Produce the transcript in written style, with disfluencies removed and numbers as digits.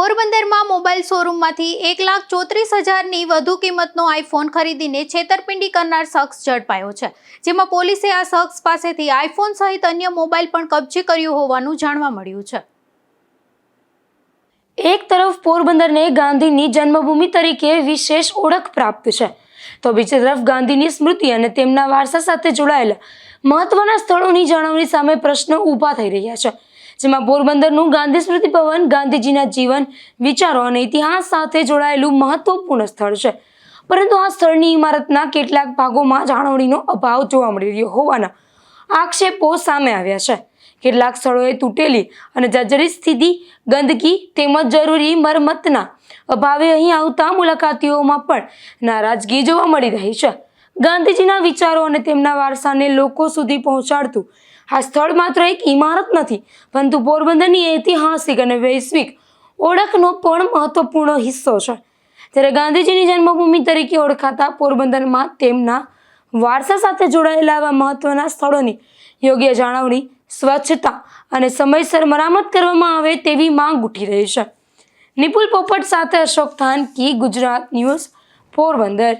પોરબંદરમાં મોબાઈલ શોરૂમમાંથી 1,34,000ની વધુ કિંમતનો આઈફોન ખરીદીને છેતરપિંડી કરનાર શખ્સ ઝડપાયો છે, જેમાં પોલીસે આ શખ્સ પાસેથી આઈફોન સહિત અન્ય મોબાઈલ પણ કબજે કર્યો હોવાનું જાણવા મળ્યું છે। એક તરફ પોરબંદરને ગાંધીની જન્મભૂમિ તરીકે વિશેષ ઓળખ પ્રાપ્ત છે, તો બીજી તરફ ગાંધીની સ્મૃતિ અને તેમના વારસા સાથે જોડાયેલા મહત્વના સ્થળોની જાળવણી સામે પ્રશ્નો ઊભા થઈ રહ્યા છે, જેમાં પોરબંદરનું ગાંધી સ્મૃતિ ભવન ગાંધીજીના જીવન, વિચારો અને ઇતિહાસ સાથે જોડાયેલું મહત્વપૂર્ણ સ્થળ છે, પરંતુ આ સ્થળની ઇમારતના કેટલાક ભાગોમાં જાળવણીનો અભાવ જોવા મળી રહ્યો હોવાના આક્ષેપો સામે આવ્યા છે। કેટલાક સ્થળોએ તૂટેલી અને જર્જરિત સ્થિતિ, ગંદકી તેમજ જરૂરી મરમ્મતના અભાવે અહીં આવતા મુલાકાતીઓમાં પણ નારાજગી જોવા મળી રહી છે। ગાંધીજીના વિચારો અને તેમના વારસાને લોકો સુધી પહોંચાડતું આ સ્થળ માત્ર એક ઇમારત નથી, પરંતુ પોરબંદરની ઐતિહાસિક અને વૈશ્વિક ઓળખનો પણ મહત્વપૂર્ણ હિસ્સો છે। ત્યારે ગાંધીજીની જન્મભૂમિ તરીકે ઓળખાતા પોરબંદરમાં તેમના વારસા સાથે જોડાયેલા આવા મહત્વના સ્થળોની યોગ્ય જાળવણી, સ્વચ્છતા અને સમયસર મરામત કરવામાં આવે તેવી માંગ ઉઠી રહી છે। નિપુલ પોપટ સાથે અશોક થાનકી, ગુજરાત ન્યૂઝ, પોરબંદર।